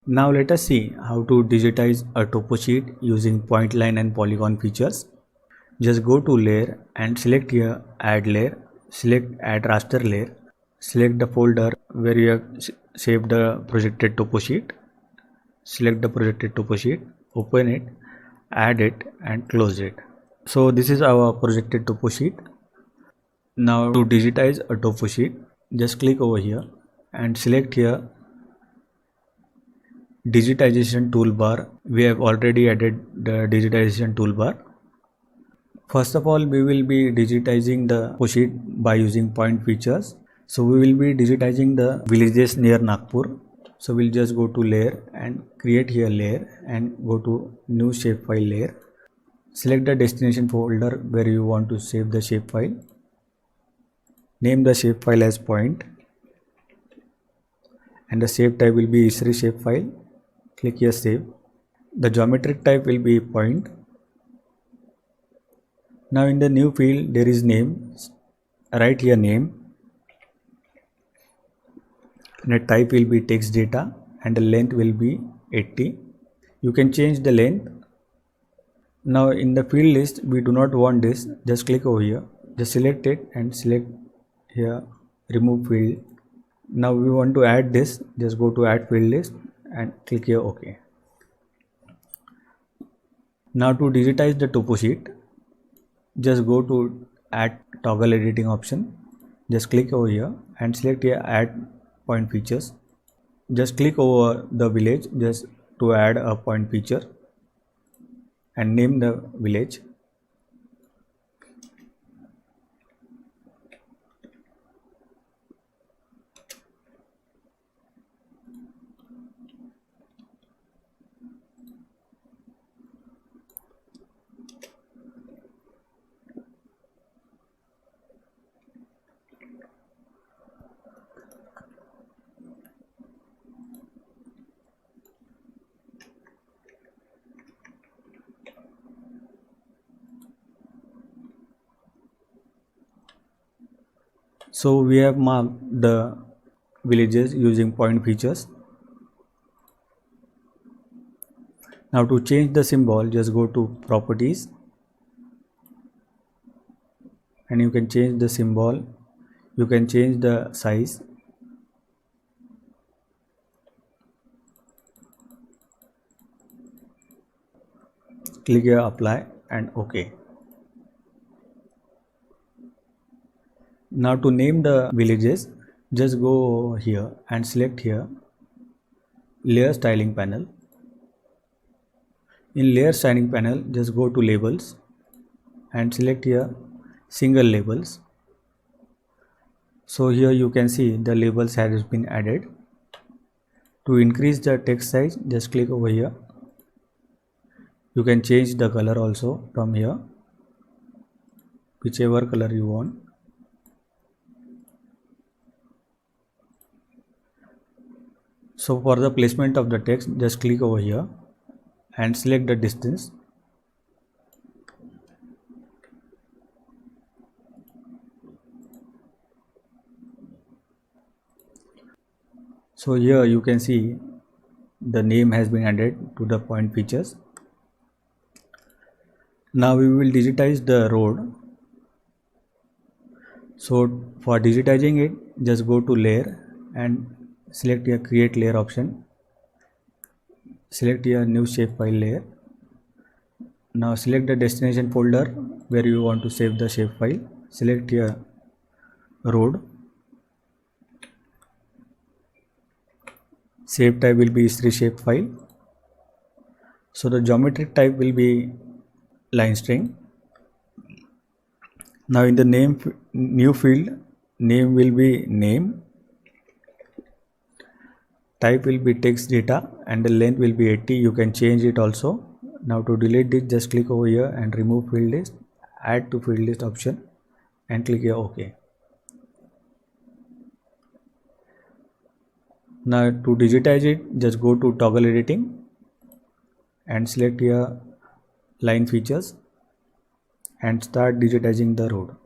Now let us see how to digitize a topo sheet using point line and polygon features. Just go to layer and select here add layer, select add raster layer, select the folder where you have saved the projected topo sheet, select the projected topo sheet, open it, add it and close it. So this is our projected topo sheet. Now to digitize a topo sheet, just click over here and select here digitization toolbar. We have already added the digitization toolbar. First of all, we will be digitizing the topo sheet by using point features. So we will be digitizing the villages near Nagpur. So we'll just go to layer and create here layer and go to new shapefile layer. Select the destination folder where you want to save the shapefile. Name the shapefile as point and the save type will be history shapefile. Click here save. The geometric type will be point. Now in the new field there is name. Write here name. And the type will be text data and the length will be 80. You can change the length. Now in the field list we do not want this. Just click over here. Just select it and select here remove field. Now we want to add this. Just go to add field list and click here OK. Now to digitize the topo sheet, just go to add toggle editing option. Just click over here and select here add point features. Just click over the village just to add a point feature and name the village. So we have marked the villages using point features. Now to change the symbol, just go to properties and you can change the symbol. You can change the size. Click here apply and OK. Now to name the villages, just go here and select here layer styling panel. In layer styling panel, just go to labels and select here single labels. So here you can see the labels has been added. To increase the text size, just click over here. You can change the color also from here, whichever color you want. So for the placement of the text, just click over here and select the distance. So here you can see the name has been added to the point features. Now we will digitize the road. So for digitizing it, just go to layer and select here create layer option. Select here new shapefile layer. Now select the destination folder where you want to save the shapefile. Select here road. Save type will be history shapefile. So the geometric type will be line string. Now in the name new field, name will be name. Type will be text data and the length will be 80. You can change it also. Now to delete this, just click over here and remove field list, add to field list option and click here OK. Now to digitize it, just go to toggle editing and select here line features. and start digitizing the road.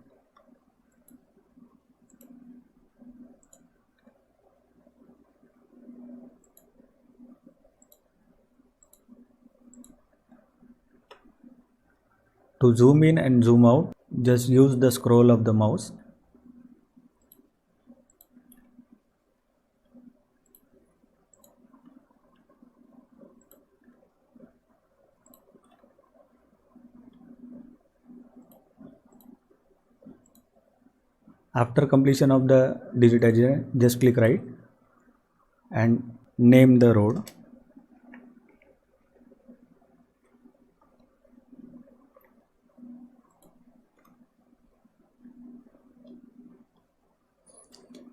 To zoom in and zoom out, just use the scroll of the mouse. After completion of the digitization, just click right and name the road.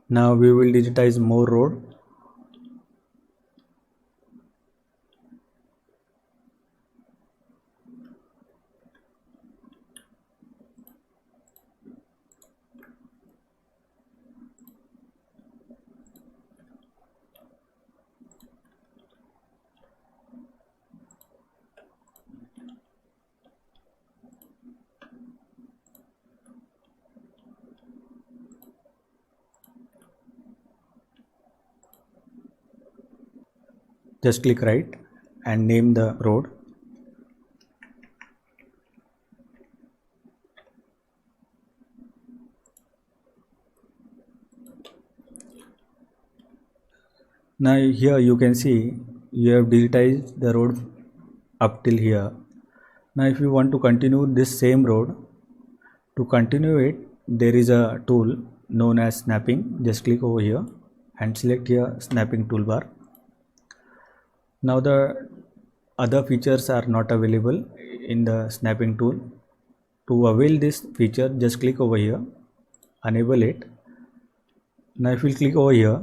Now we will digitize more road. Just click right and name the road. Now here you can see you have digitized the road up till here. Now if you want to continue this same road, to continue it there is a tool known as snapping. Just click over here and select here snapping toolbar. Now the other features are not available in the snapping tool. To avail this feature, just click over here, enable it. Now if you click over here,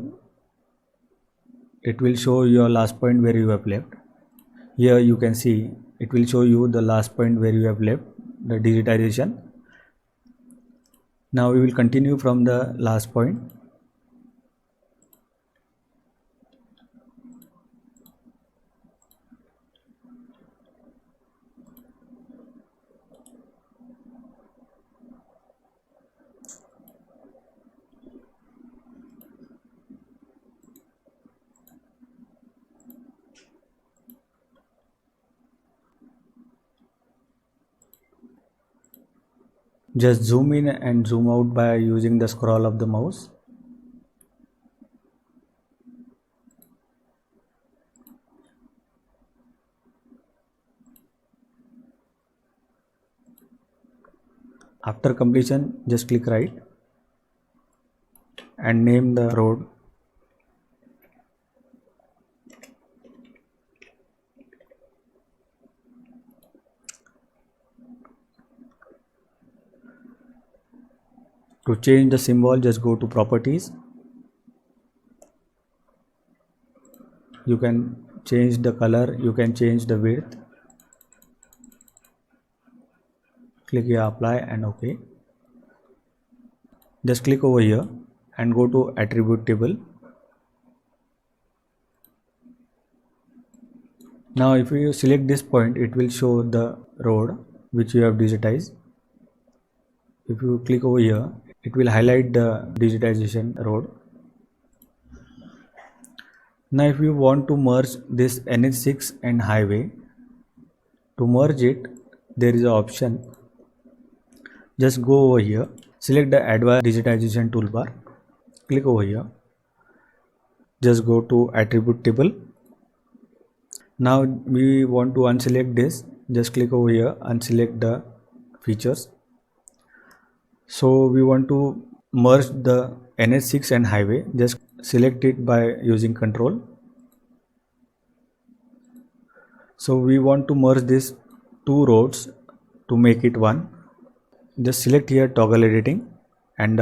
it will show your last point where you have left. Here you can see it will show you the last point where you have left the digitization. Now we will continue from the last point. Just zoom in and zoom out by using the scroll of the mouse. After completion, just click right and name the road. To change the symbol, just go to properties. You can change the color, you can change the width. Click here apply and OK. Just click over here and go to attribute table. Now if you select this point, it will show the road which you have digitized. If you click over here, it will highlight the digitization road. Now if you want to merge this NH6 and highway, to merge it there is an option. Just go over here, select the advanced digitization toolbar, click over here, just go to attribute table. Now we want to unselect this, just click over here and select the features. So we want to merge the NH6 and highway, just select it by using control. So we want to merge these two roads to make it one. Just select here toggle editing and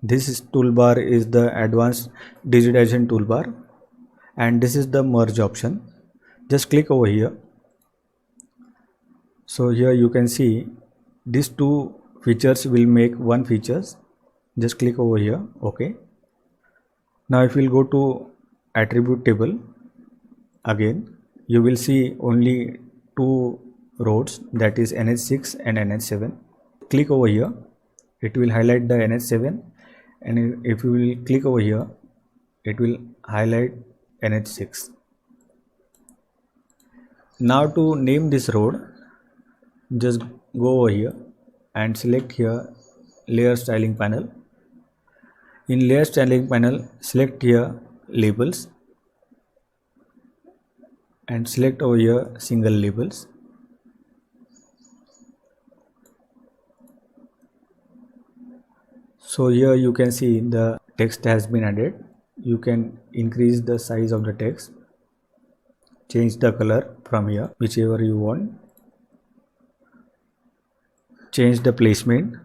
this toolbar is the advanced digitization toolbar and this is the merge option. Just click over here. So here you can see these two features will make one features. Just click over here, OK. Now if you will go to attribute table, again you will see only two roads, that is NH6 and NH7. Click over here, it will highlight the NH7, and if you will click over here, it will highlight NH6. Now to name this road, just go over here and select here layer styling panel. In layer styling panel, select here labels and select over here single labels. So here you can see the text has been added. You can increase the size of the text, change the color from here, whichever you want, change the placement,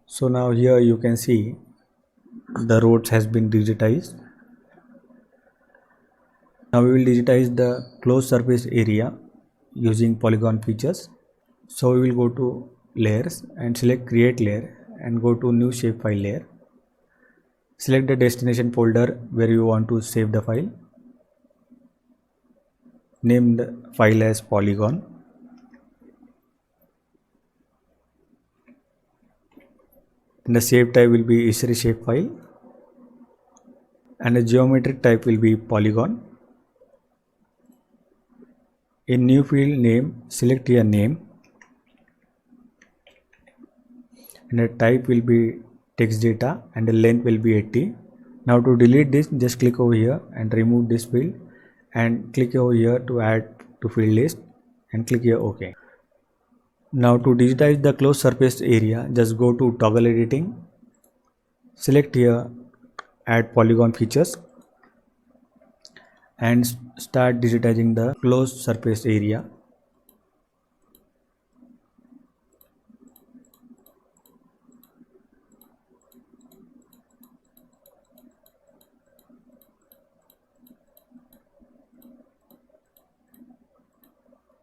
so now here you can see the roads has been digitized. Now we will digitize the closed surface area using polygon features. So we will go to layers and select create layer and go to new shapefile layer. Select the destination folder where you want to save the file. Name the file as polygon. And the shape type will be history shapefile. And the geometric type will be polygon. In new field name, select your name. And the type will be text data and the length will be 80. Now to delete this, just click over here and remove this field and click over here to add to field list and click here OK. Now to digitize the closed surface area, just go to toggle editing, select here add polygon features and start digitizing the closed surface area.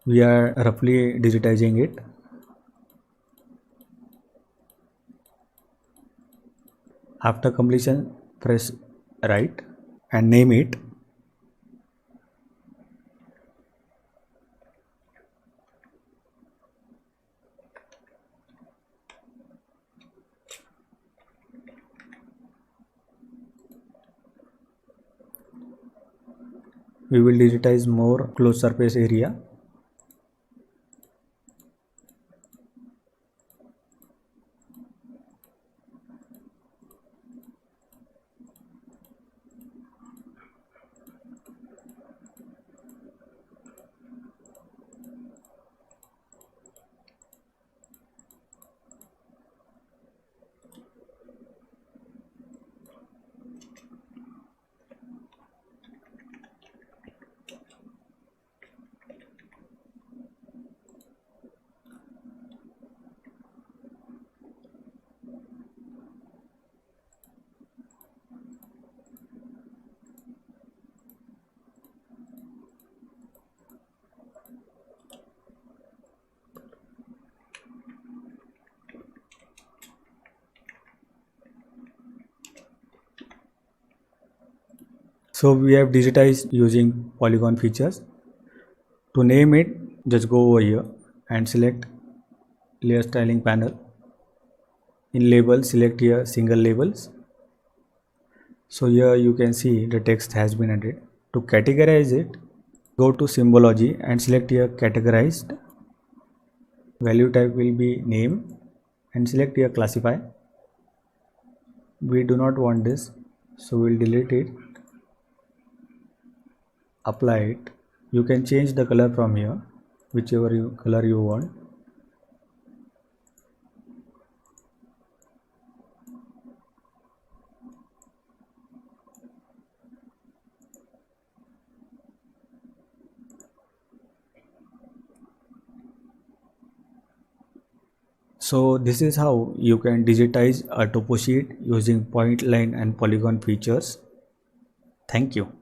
We are roughly digitizing it. After completion, press right and name it. We will digitize more closed surface area. So we have digitized using polygon features. To name it, just go over here and select layer styling panel. In label, select here single labels. So here you can see the text has been added. To categorize it, go to symbology and select here categorized. Value type will be name and select here classify. We do not want this, so we'll delete it. Apply it. You can change the color from here, whichever color you want. So this is how you can digitize a topo sheet using point line and polygon features. Thank you.